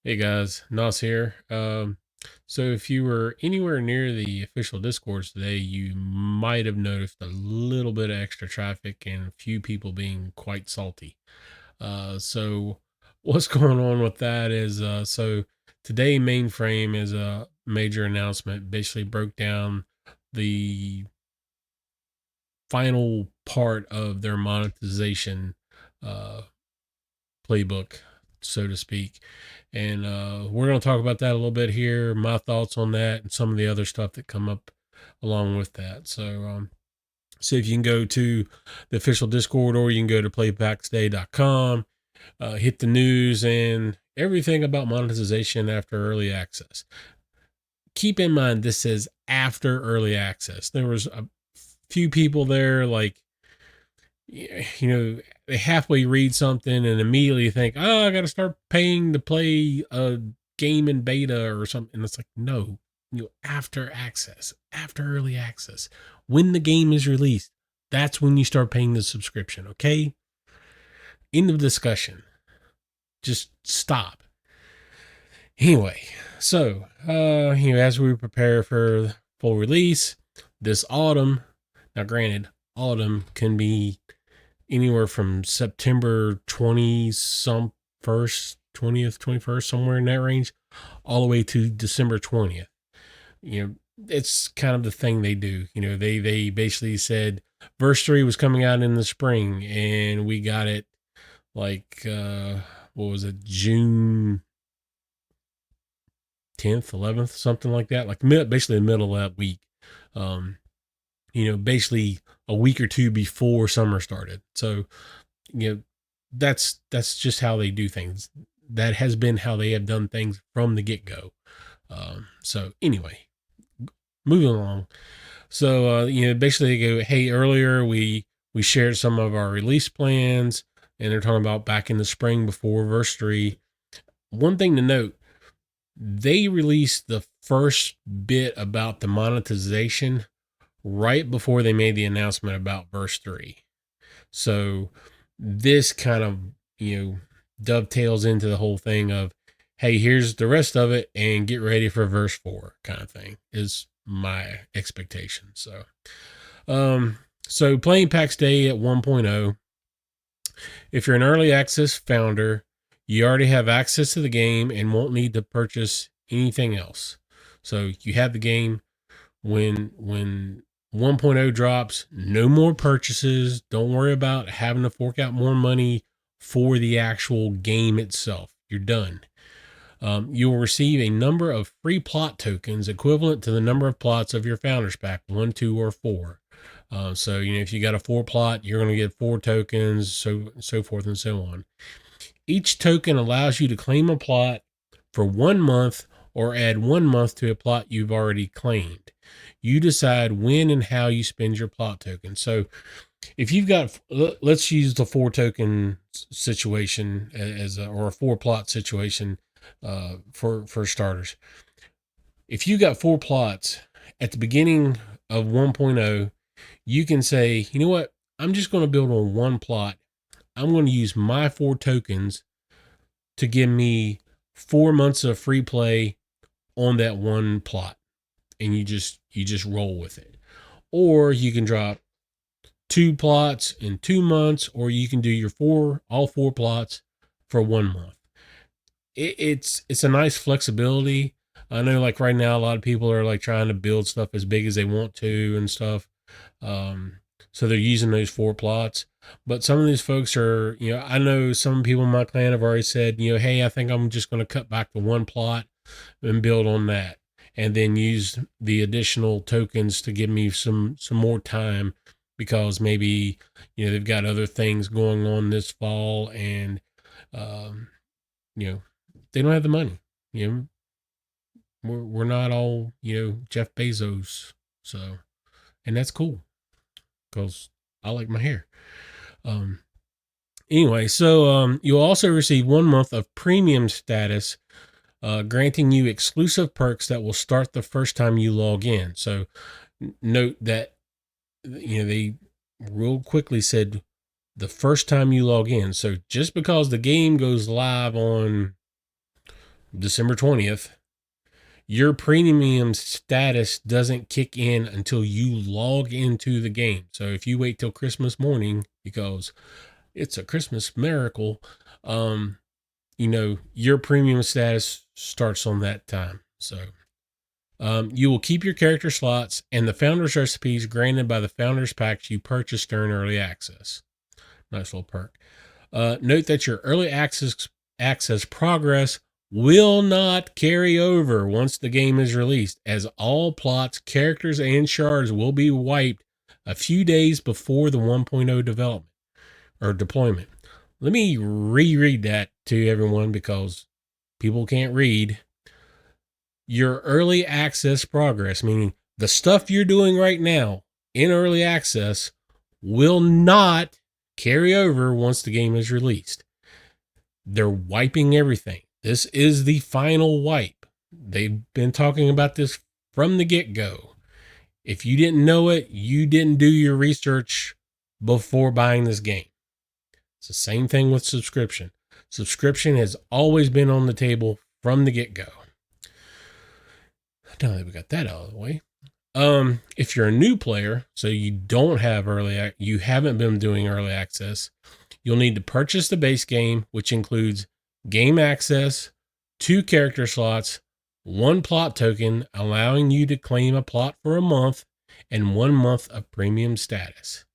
Hey guys, Nos here. So if you were anywhere near the official Discords today, you might have noticed a little bit of extra traffic and a few people being quite salty. So what's going on with that is, so today Mainframe is a major announcement, basically broke down the final part of their monetization uh, playbook, so to speak. And we're going to talk about that a little bit here, my thoughts on that, and some of the other stuff that come up along with that. So if you can go to the official Discord, or you can go to playpaxday.com, hit the news and everything about monetization after early access. Keep in mind, this says after early access. There was a few people there, like, they halfway read something and immediately think, oh, I got to start paying to play a game in beta or something. And it's like, no, after access, after early access, when the game is released, that's when you start paying the subscription. Okay. End of discussion. Just stop. Anyway, so, as we prepare for full release this autumn, now granted, autumn can be anywhere from September 20 some first, 20th, 21st, somewhere in that range, all the way to December 20th. It's kind of the thing they do. They basically said verse 3 was coming out in the spring, and we got it like, what was it, June 10th, 11th, something like that, like basically the middle of that week. Basically a week or two before summer started. So, that's just how they do things. That has been how they have done things from the get go. So anyway, moving along. So, basically they go, hey, earlier we shared some of our release plans, and they're talking about back in the spring before verse 3. One thing to note, they released the first bit about the monetization right before they made the announcement about verse 3. So this kind of, dovetails into the whole thing of, hey, here's the rest of it and get ready for verse 4 kind of thing is my expectation. So playing Pax Day at 1.0, if you're an early access founder, you already have access to the game and won't need to purchase anything else. So you have the game. When 1.0 drops, no more purchases. Don't worry about having to fork out more money for the actual game itself. You're done. You will receive a number of free plot tokens equivalent to the number of plots of your founders pack, 1, 2, or 4. So, if you got a 4 plot, you're going to get 4 tokens, so forth and so on. Each token allows you to claim a plot for 1 month or add 1 month to a plot you've already claimed. You decide when and how you spend your plot token. So if you've got, let's use the 4 token situation or a 4 plot situation for starters. If you got 4 plots at the beginning of 1.0, you can say, you know what? I'm just going to build on 1 plot. I'm going to use my 4 tokens to give me 4 months of free play on that 1 plot. And you just roll with it. Or you can drop 2 plots in 2 months, or you can do your all 4 plots for 1 month. It's a nice flexibility. I know, like, right now a lot of people are like trying to build stuff as big as they want to and stuff. So they're using those 4 plots. But some of these folks are, I know some people in my clan have already said, hey, I think I'm just going to cut back to 1 plot and build on that, and then use the additional tokens to give me some more time, because maybe, they've got other things going on this fall, and they don't have the money. We're not all, Jeff Bezos. So, and that's cool, because I like my hair. Anyway, so you'll also receive 1 month of premium status, granting you exclusive perks that will start the first time you log in. So note that, they real quickly said the first time you log in. So just because the game goes live on December 20th, your premium status doesn't kick in until you log into the game. So if you wait till Christmas morning because it's a Christmas miracle, your premium status starts on that time. So you will keep your character slots and the founder's recipes granted by the founder's packs you purchased during early access. Nice little perk. Note that your early access progress will not carry over once the game is released, as all plots, characters, and shards will be wiped a few days before the 1.0 development or deployment. Let me reread that to everyone because people can't read. Your early access progress, meaning the stuff you're doing right now in early access, will not carry over once the game is released. They're wiping everything. This is the final wipe. They've been talking about this from the get-go. If you didn't know it, you didn't do your research before buying this game. It's the same thing with subscription. Subscription has always been on the table from the get-go. Now that we got that out of the way, if you're a new player, so you don't have you haven't been doing early access, you'll need to purchase the base game, which includes game access, 2 character slots, 1 plot token, allowing you to claim a plot for a month, and 1 month of premium status.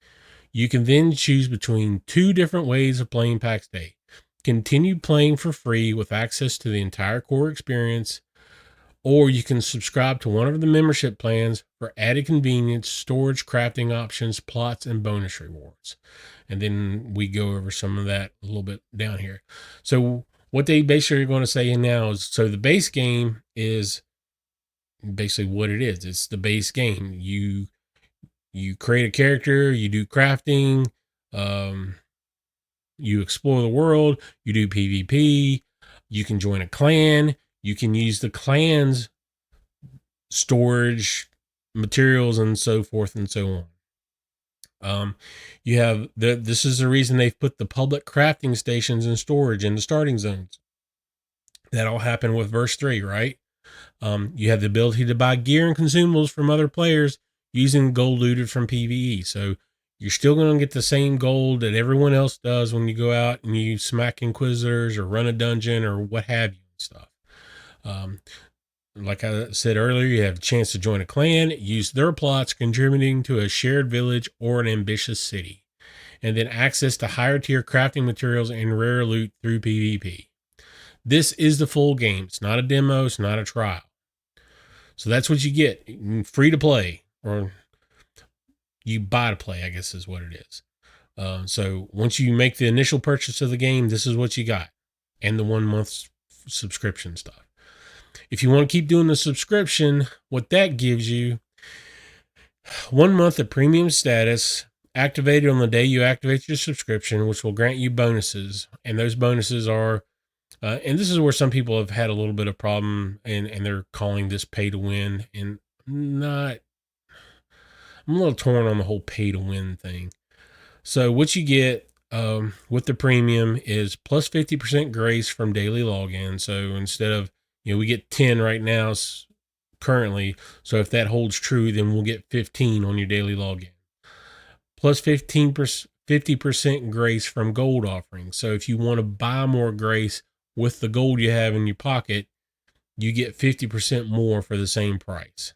You can then choose between 2 different ways of playing Pax Dei. Continue playing for free with access to the entire core experience, or you can subscribe to one of the membership plans for added convenience, storage, crafting options, plots, and bonus rewards. And then we go over some of that a little bit down here. So what they basically are going to say now is, so the base game is basically what it is. It's the base game. You create a character, you do crafting, you explore the world, you do PvP, you can join a clan, you can use the clan's storage materials and so forth and so on. You have this is the reason they've put the public crafting stations and storage in the starting zones. That all happened with verse 3, right? You have the ability to buy gear and consumables from other players using gold looted from PvE. So you're still going to get the same gold that everyone else does when you go out and you smack inquisitors or run a dungeon or what have you and stuff. Like I said earlier, you have a chance to join a clan, use their plots, contributing to a shared village or an ambitious city, and then access to higher tier crafting materials and rare loot through PvP. This is the full game. It's not a demo. It's not a trial. So that's what you get. Free to play, or you buy to play, I guess is what it is. So once you make the initial purchase of the game, this is what you got, and the 1 month subscription stuff. If you want to keep doing the subscription, what that gives you, 1 month of premium status activated on the day you activate your subscription, which will grant you bonuses. And those bonuses are, and this is where some people have had a little bit of problem, and they're calling this pay to win. And I'm a little torn on the whole pay to win thing. So what you get with the premium is plus 50% grace from daily login. So instead of, we get 10 right now currently. So if that holds true, then we'll get 15 on your daily login. Plus 50% grace from gold offerings. So if you want to buy more grace with the gold you have in your pocket, you get 50% more for the same price.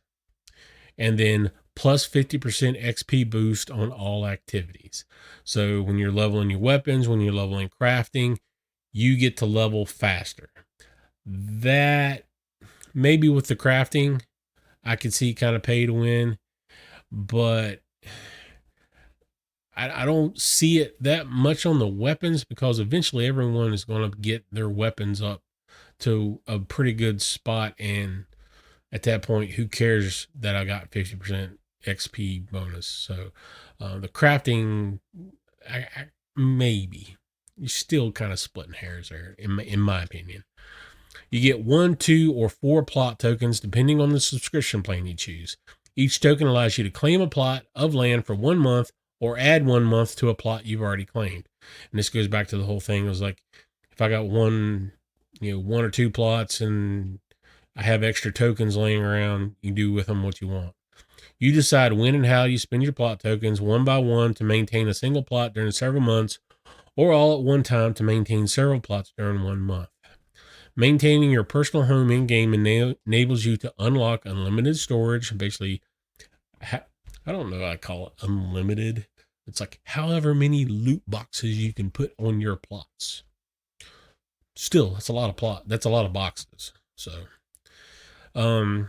And then plus 50% XP boost on all activities. So when you're leveling your weapons, when you're leveling crafting, you get to level faster. That maybe with the crafting, I could see kind of pay to win, but I don't see it that much on the weapons, because eventually everyone is going to get their weapons up to a pretty good spot. And at that point, who cares that I got 50% XP bonus? So the crafting, maybe you're still kind of splitting hairs there, in my opinion. You get 1, 2, or 4 plot tokens depending on the subscription plan you choose. Each token allows you to claim a plot of land for 1 month or add 1 month to a plot you've already claimed. And this goes back to the whole thing. It was like, if I got one one or two plots and I have extra tokens laying around. You do with them what you want. You decide when and how you spend your plot tokens one by one to maintain a single plot during several months, or all at one time to maintain several plots during 1 month. Maintaining your personal home in game enables you to unlock unlimited storage. Basically, I don't know how I call it unlimited. It's like however many loot boxes you can put on your plots. Still, that's a lot of plot. That's a lot of boxes. So,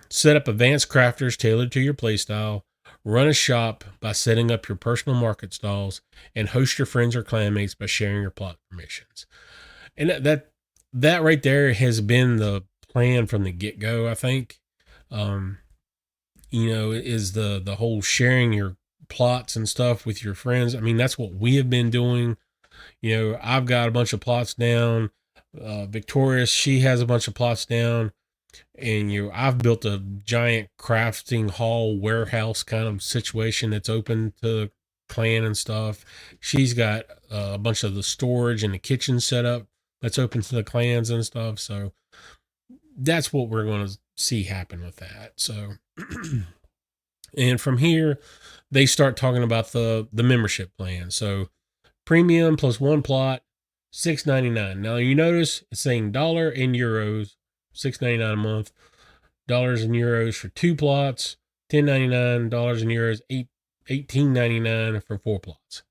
set up advanced crafters tailored to your playstyle. Run a shop by setting up your personal market stalls, and host your friends or clanmates by sharing your plot permissions. And that right there has been the plan from the get go. I think, is the whole sharing your plots and stuff with your friends. I mean, that's what we have been doing. I've got a bunch of plots down. Victorious, she has a bunch of plots down. And I've built a giant crafting hall warehouse kind of situation that's open to clan and stuff. She's got a bunch of the storage and the kitchen set up that's open to the clans and stuff. So that's what we're going to see happen with that. So, and from here, they start talking about the membership plan. So premium plus one plot, $6.99. Now you notice it's saying dollar in euros, $6.99 a month. Dollars and euros for 2 plots, $10.99 and euros, $18.99 for 4 plots.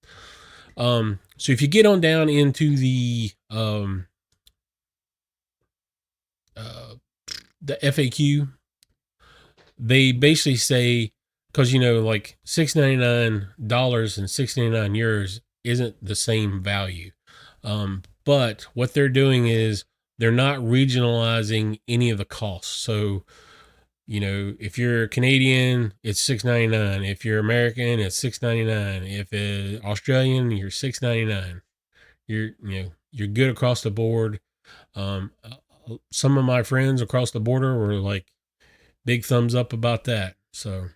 So if you get on down into the FAQ, they basically say, because like $6.99 and €6.99 isn't the same value. But what they're doing is they're not regionalizing any of the costs. So, if you're Canadian, it's $6.99. If you're American, it's $6.99. If it's Australian, you're $6.99. You're good across the board. Some of my friends across the border were like big thumbs up about that. So,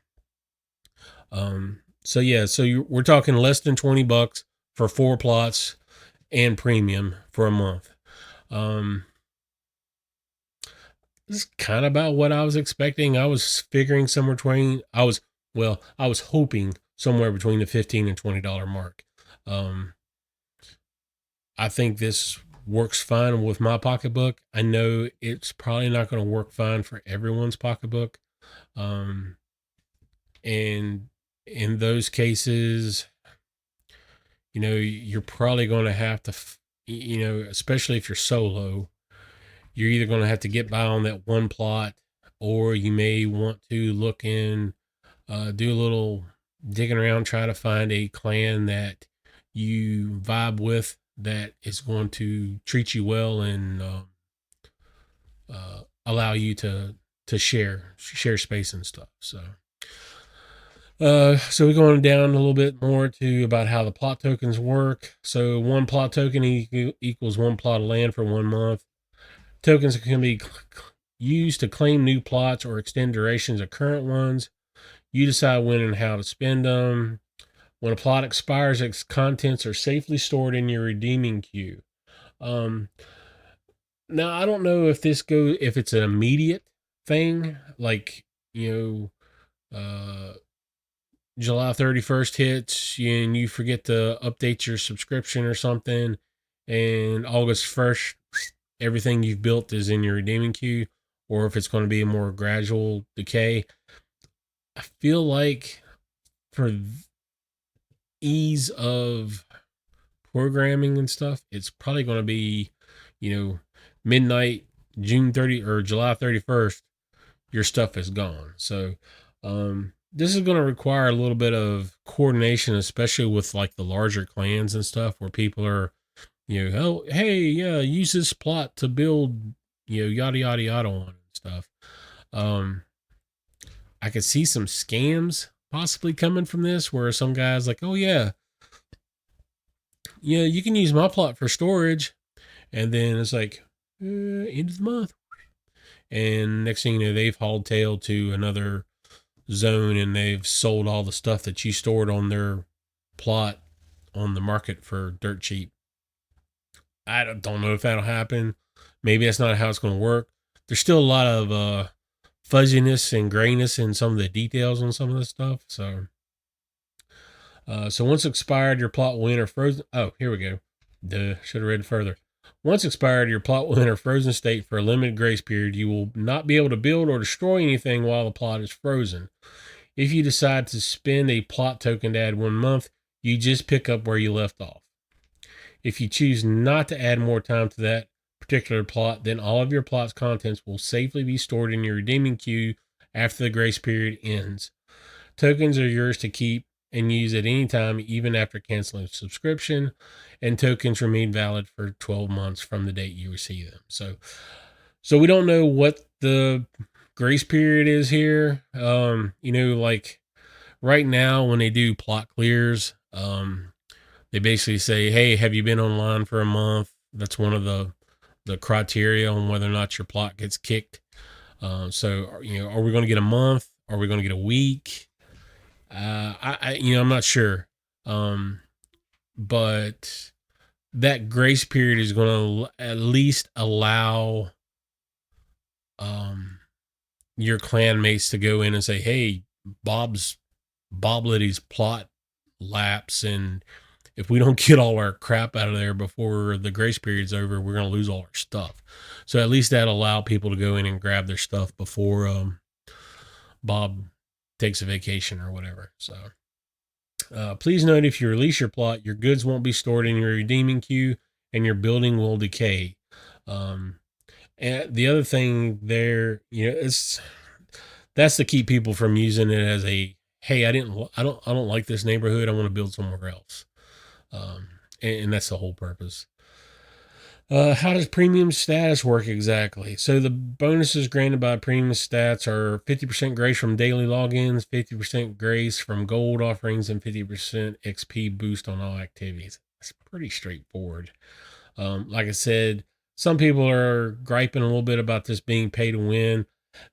we're talking less than $20 for 4 plots and premium for a month. This is kind of about what I was expecting. I was figuring somewhere between, I was hoping somewhere between the $15 and $20 mark. I think this works fine with my pocketbook. I know it's probably not going to work fine for everyone's pocketbook. And in those cases, you're probably going to have to, especially if you're solo, you're either going to have to get by on that one plot, or you may want to look in, do a little digging around, try to find a clan that you vibe with that is going to treat you well and allow you to share space and stuff. So we're going down a little bit more to about how the plot tokens work. So 1 plot token equals 1 plot of land for 1 month. Tokens can be used to claim new plots or extend durations of current ones. You decide when and how to spend them. When a plot expires, its contents are safely stored in your redeeming queue. Now, I don't know if if it's an immediate thing, like, July 31st hits and you forget to update your subscription or something, and August 1st, everything you've built is in your redeeming queue, or if it's going to be a more gradual decay. I feel like for ease of programming and stuff, it's probably going to be, midnight, June 30 or July 31st, your stuff is gone. So, this is going to require a little bit of coordination, especially with like the larger clans and stuff where people are, oh, hey, yeah, use this plot to build, yada, yada, yada on and stuff. I could see some scams possibly coming from this where some guy's like, oh, yeah, you can use my plot for storage. And then it's like, end of the month. And next thing you know, they've hauled tail to another zone and they've sold all the stuff that you stored on their plot on the market for dirt cheap. I don't know if that'll happen, maybe that's not how it's going to work. There's still a lot of fuzziness and grayness in some of the details on some of this stuff. So once expired, your plot will enter frozen. Oh, here we go. Should have read further. Once expired, your plot will enter frozen state for a limited grace period. You will not be able to build or destroy anything while the plot is frozen. If you decide to spend a plot token to add 1 month, you just pick up where you left off. If you choose not to add more time to that particular plot, then all of your plot's contents will safely be stored in your redeeming queue after the grace period ends. Tokens are yours to keep and use at any time, even after canceling a subscription, and tokens remain valid for 12 months from the date you receive them. So we don't know what the grace period is here. Like right now when they do plot clears, they basically say, hey, have you been online for a month? That's one of the criteria on whether or not your plot gets kicked. So, are we going to get a month? Are we going to get a week? I'm not sure. But that grace period is going to at least allow your clan mates to go in and say, hey, Boblitty's plot lapse, and if we don't get all our crap out of there before the grace period's over, we're going to lose all our stuff. So at least that'll allow people to go in and grab their stuff before Bob takes a vacation or whatever. So please note, if you release your plot, your goods won't be stored in your redeeming queue and your building will decay. And the other thing there, that's to keep people from using it as a, hey, I don't like this neighborhood. I want to build somewhere else. And that's the whole purpose. How does premium status work exactly? So the bonuses granted by premium stats are 50% grace from daily logins, 50% grace from gold offerings, and 50% XP boost on all activities. It's pretty straightforward. Like I said, some people are griping a little bit about this being pay to win.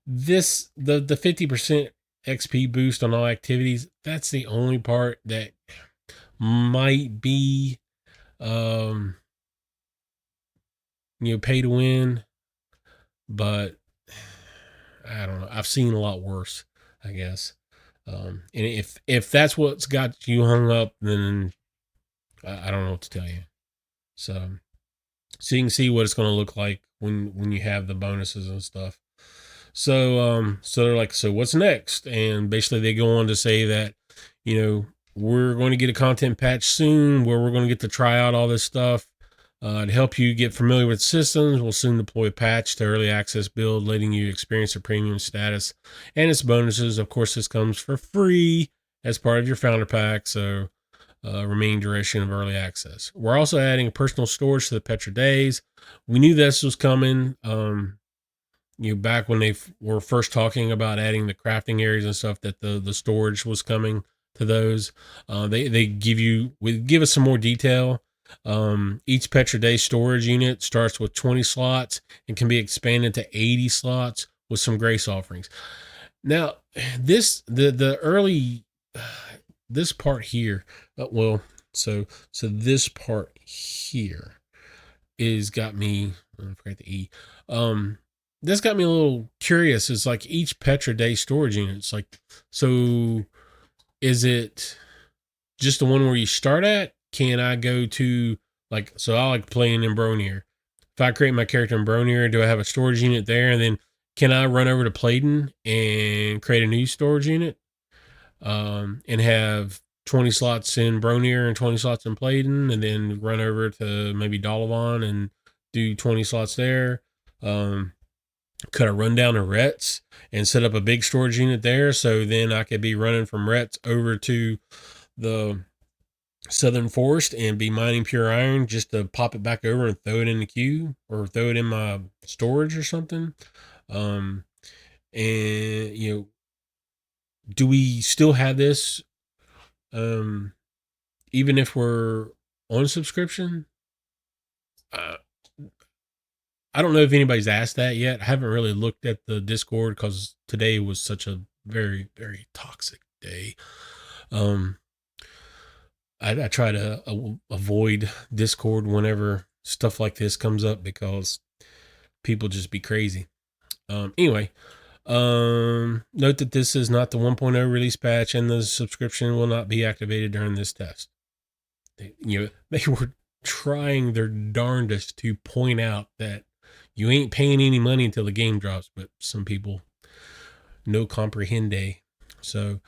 The 50% XP boost on all activities, that's the only part that might be pay to win, but I don't know. I've seen a lot worse, I guess. And if that's what's got you hung up, then I don't know what to tell you. So you can see what it's going to look like when you have the bonuses and stuff. So they're like, so what's next? And basically they go on to say that, we're going to get a content patch soon where we're going to get to try out all this stuff. To help you get familiar with systems, we'll soon deploy a patch to early access build, letting you experience the premium status and its bonuses. Of course, this comes for free as part of your founder pack, so remaining duration of early access. We're also adding personal storage to the Petra Days. We knew this was coming. Back when they were first talking about adding the crafting areas and stuff, that the storage was coming to those. They give us some more detail. Each Petra Day storage unit starts with 20 slots and can be expanded to 80 slots with some grace offerings. Now, the early this part here, so this part here is got me. I forgot the E. This got me a little curious. It's like each Petra Day storage unit. It's like, so is it just the one where you start at? Can I go to, so I like playing in Bronier. If I create my character in Bronier, do I have a storage unit there? And then can I run over to Playden and create a new storage unit? And have 20 slots in Bronier and 20 slots in Playden, and then run over to maybe Dalavan and do 20 slots there. Could I run down to Retz and set up a big storage unit there? So then I could be running from Retz over to the Southern Forest and be mining pure iron just to pop it back over and throw it in the queue or throw it in my storage or something. And do we still have this even if we're on subscription? I don't know if anybody's asked that yet. I haven't really looked at the Discord because today was such a very, very toxic day. I try to avoid Discord whenever stuff like this comes up because people just be crazy. Anyway, note that this is not the 1.0 release patch, and the subscription will not be activated during this test. They were trying their darndest to point out that you ain't paying any money until the game drops, but some people no comprehende. So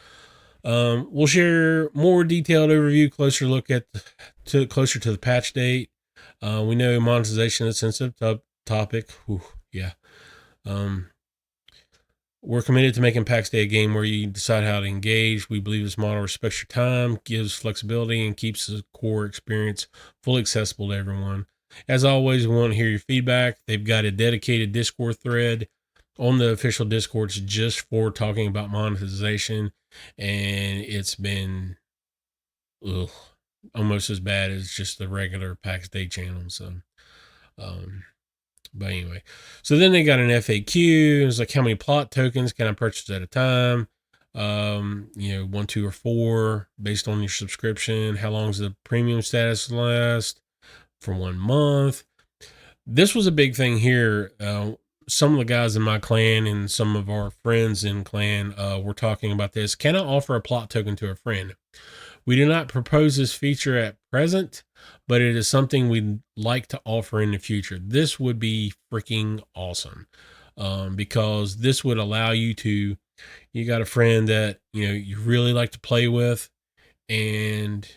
we'll share more detailed overview, closer look at closer to the patch date. We know monetization is a sensitive topic. Whew, yeah. We're committed to making Pax Dei a game where you decide how to engage. We believe this model respects your time, gives flexibility, and keeps the core experience fully accessible to everyone. As always, we want to hear your feedback. They've got a dedicated Discord thread on the official Discords just for talking about monetization, and it's been almost as bad as just the regular Pax Dei channel. So, but anyway, so then they got an FAQ. It's like, how many plot tokens can I purchase at a time? 1, 2, or 4 based on your subscription. How long does the premium status last? For 1 month. This was a big thing here. Some of the guys in my clan and some of our friends in clan were talking about this. Can I offer a plot token to a friend? We do not propose this feature at present, but it is something we'd like to offer in the future. This would be freaking awesome, because this would allow you got a friend that, you really like to play with, and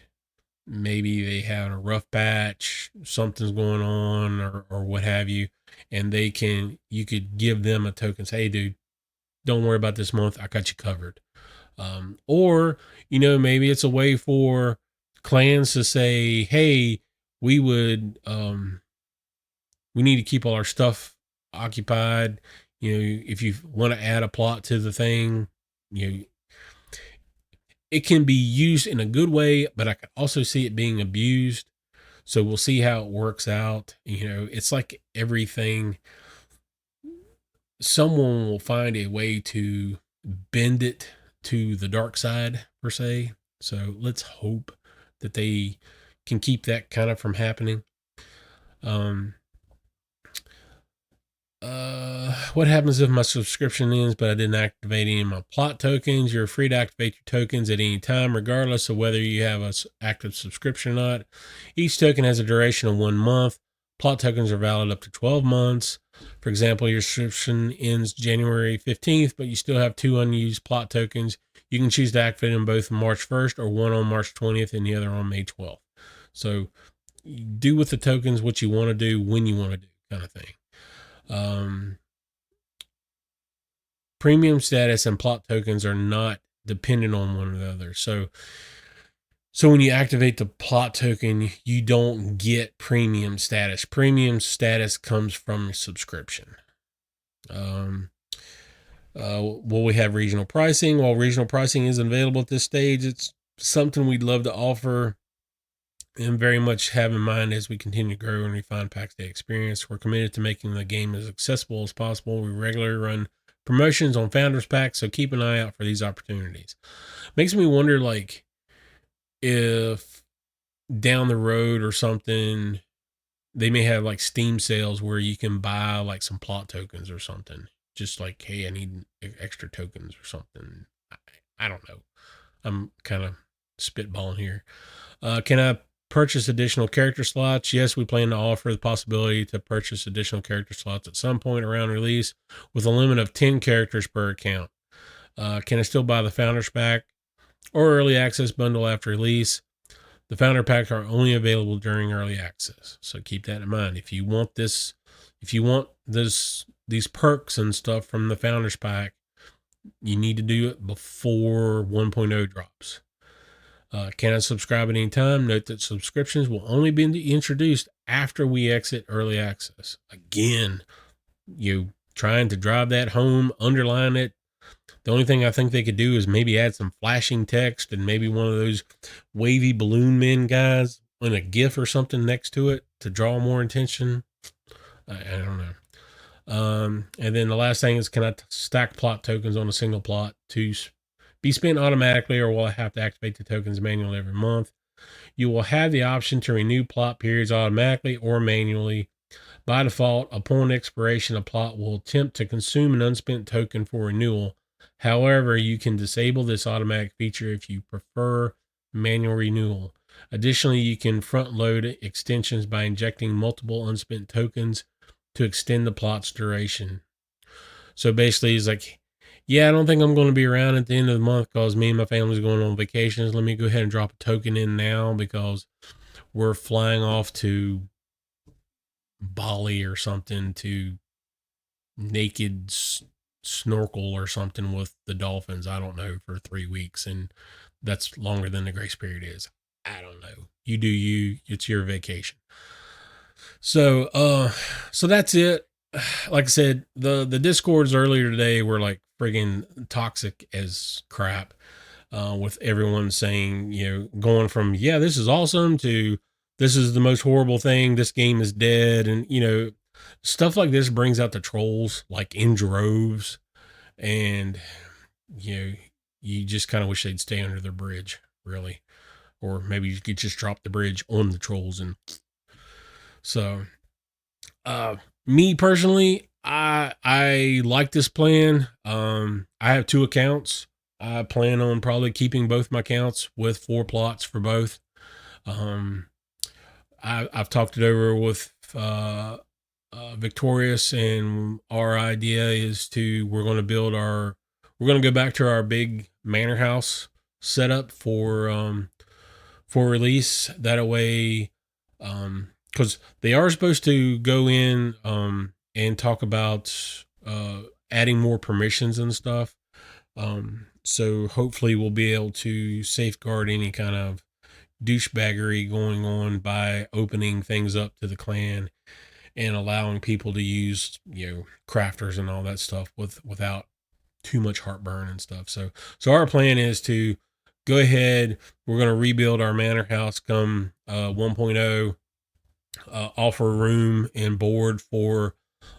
maybe they have a rough patch, something's going on, or what have you, and you could give them a token, say, hey dude, don't worry about this month, I got you covered. Or maybe it's a way for clans to say, hey, we need to keep all our stuff occupied. If you want to add a plot to the thing, it can be used in a good way, but I can also see it being abused. So we'll see how it works out. It's like everything. Someone will find a way to bend it to the dark side, per se. So let's hope that they can keep that kind of from happening. What happens if my subscription ends but I didn't activate any of my plot tokens? You're free to activate your tokens at any time, regardless of whether you have an active subscription or not. Each token has a duration of 1 month. Plot tokens are valid up to 12 months. For example, your subscription ends January 15th, but you still have 2 unused plot tokens. You can choose to activate them both March 1st or one on March 20th and the other on May 12th. So do with the tokens what you want to do when you want to do, kind of thing. Premium status and plot tokens are not dependent on one another. So when you activate the plot token, you don't get premium status. Premium status comes from subscription. Will we have regional pricing? While regional pricing isn't available at this stage, it's something we'd love to offer and very much have in mind as we continue to grow and refine Pax Dei experience. We're committed to making the game as accessible as possible. We regularly run promotions on Founders Pack, so keep an eye out for these opportunities. Makes me wonder, like, if down the road or something, they may have like Steam sales where you can buy like some plot tokens or something. Just like, hey, I need extra tokens or something. I don't know. I'm kind of spitballing here. Can I purchase additional character slots? Yes, we plan to offer the possibility to purchase additional character slots at some point around release with a limit of 10 characters per account. Can I still buy the Founders Pack or Early Access bundle after release? The Founder Pack are only available during Early Access, so keep that in mind. If you want these perks and stuff from the Founders Pack, you need to do it before 1.0 drops. Can I subscribe at any time? Note that subscriptions will only be introduced after we exit Early Access. Again, you trying to drive that home, underline it. The only thing I think they could do is maybe add some flashing text and maybe one of those wavy balloon men guys in a GIF or something next to it to draw more attention. I don't know. And then the last thing is, can I stack plot tokens on a single plot to be spent automatically, or will I have to activate the tokens manually every month? You will have the option to renew plot periods automatically or manually. By default, upon expiration, a plot will attempt to consume an unspent token for renewal. However, you can disable this automatic feature if you prefer manual renewal. Additionally, you can front load extensions by injecting multiple unspent tokens to extend the plot's duration. So basically, he's like, yeah, I don't think I'm going to be around at the end of the month because me and my family's going on vacations. Let me go ahead and drop a token in now because we're flying off to Bali or something to naked snorkel or something with the dolphins. I don't know, for 3 weeks. And that's longer than the grace period is. I don't know. You do you. It's your vacation. So that's it. Like I said, the discords earlier today were like friggin' toxic as crap. With everyone saying, going from, yeah, this is awesome to this is the most horrible thing. This game is dead. And, stuff like this brings out the trolls like in droves. And, you just kind of wish they'd stay under the bridge, really. Or maybe you could just drop the bridge on the trolls. And so, me personally, I like this plan. I have 2 accounts. I plan on probably keeping both my accounts with 4 plots for both. I've talked it over with Victorious, and our idea is we're going to go back to our big manor house setup for release. That way, because they are supposed to go in and talk about adding more permissions and stuff. So hopefully we'll be able to safeguard any kind of douchebaggery going on by opening things up to the clan and allowing people to use, crafters and all that stuff without too much heartburn and stuff. So our plan is to go ahead. We're going to rebuild our manor house come 1.0, offer room and board for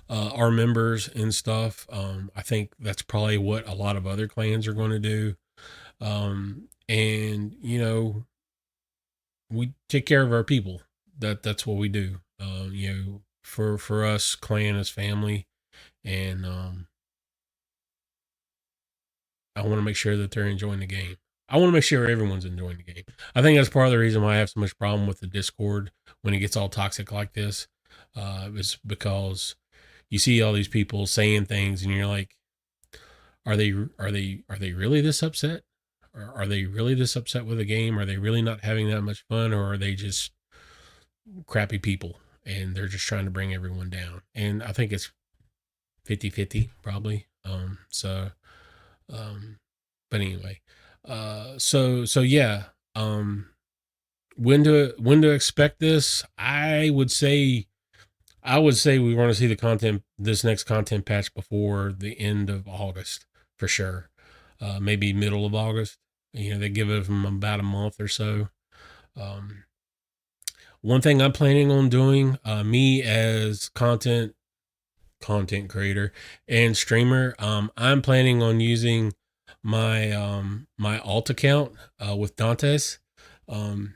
our members and stuff. I think that's probably what a lot of other clans are going to do. And we take care of our people. That's what we do. For us, clan is family, and I want to make sure that they're enjoying the game. I want to make sure everyone's enjoying the game. I think that's part of the reason why I have so much problem with the Discord when it gets all toxic like this. Is because you see all these people saying things, and you're like, are they really this upset? Are they really this upset with the game? Are they really not having that much fun, or are they just crappy people and they're just trying to bring everyone down? And I think it's 50-50 probably. But anyway, so yeah. When to expect this? I would say we want to see this next content patch before the end of August for sure. Maybe middle of August. They give them about a month or so. One thing I'm planning on doing, me as content creator and streamer, I'm planning on using my my alt account with Dantes. I'm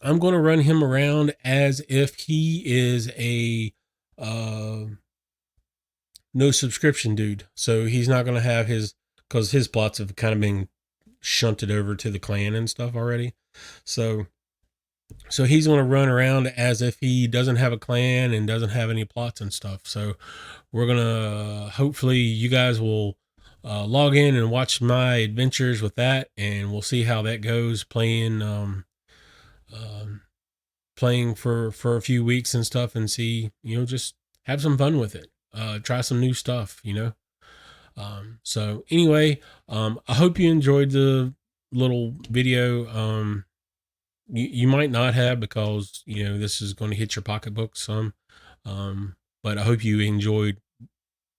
going to run him around as if he is a no subscription dude. So he's not going to have because his plots have kind of been shunted over to the clan and stuff already. So he's going to run around as if he doesn't have a clan and doesn't have any plots and stuff. So we're going to, hopefully you guys will log in and watch my adventures with that, and we'll see how that goes playing for a few weeks and stuff, and see, just have some fun with it. Try some new stuff, So anyway, I hope you enjoyed the little video. You might not have, because, this is going to hit your pocketbook some. But I hope you enjoyed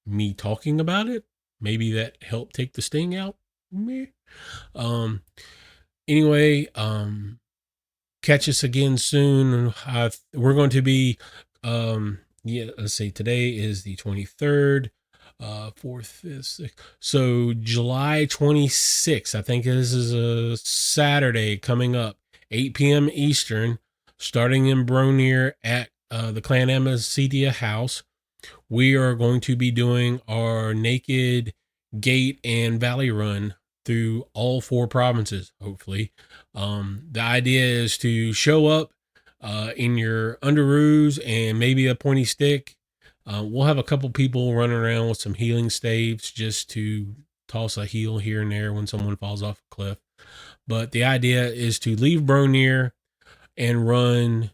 me talking about it. Maybe that helped take the sting out. Anyway, catch us again soon. We're going to be, let's see, today is the 23rd, 4th, 5th, 6th. So July 26th, I think this is a Saturday coming up, 8 p.m. Eastern, starting in Bronier at the Clan Amacedia house, we are going to be doing our naked gate and valley run through all 4 provinces, hopefully. The idea is to show up in your underoos and maybe a pointy stick. We'll have a couple people running around with some healing staves just to toss a heal here and there when someone falls off a cliff. But the idea is to leave Bronir and run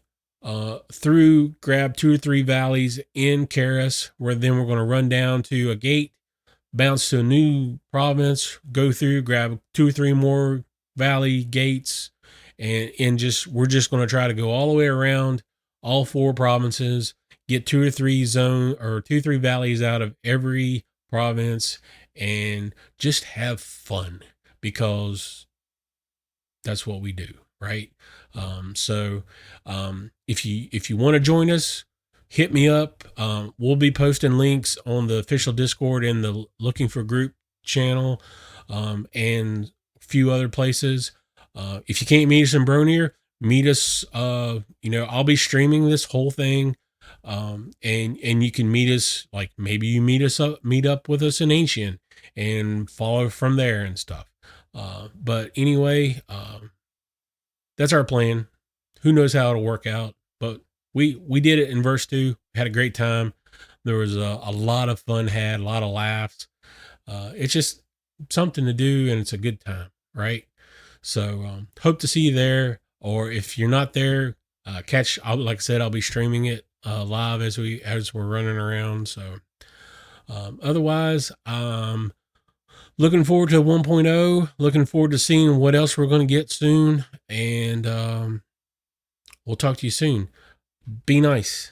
through, grab 2 or 3 valleys in Karis, where then we're going to run down to a gate, bounce to a new province, go through, grab 2 or 3 more valley gates, and we're just going to try to go all the way around all 4 provinces, get 2 or 3 2 or 3 valleys out of every province, and just have fun, because that's what we do, right? If you want to join us, hit me up. We'll be posting links on the official Discord and the Looking for Group channel, and a few other places. If you can't meet us in Bronir, meet us. I'll be streaming this whole thing, and you can meet us. Like, maybe you meet up with us in Ancient and follow from there and stuff. But anyway, that's our plan. Who knows how it'll work out, but we did it in verse 2. Had a great time. There was a lot of fun had, a lot of laughs. It's just something to do, and it's a good time, right? So hope to see you there. Or if you're not there, like I said, I'll be streaming it live as we're running around. So otherwise, looking forward to 1.0. Looking forward to seeing what else we're going to get soon. And we'll talk to you soon. Be nice.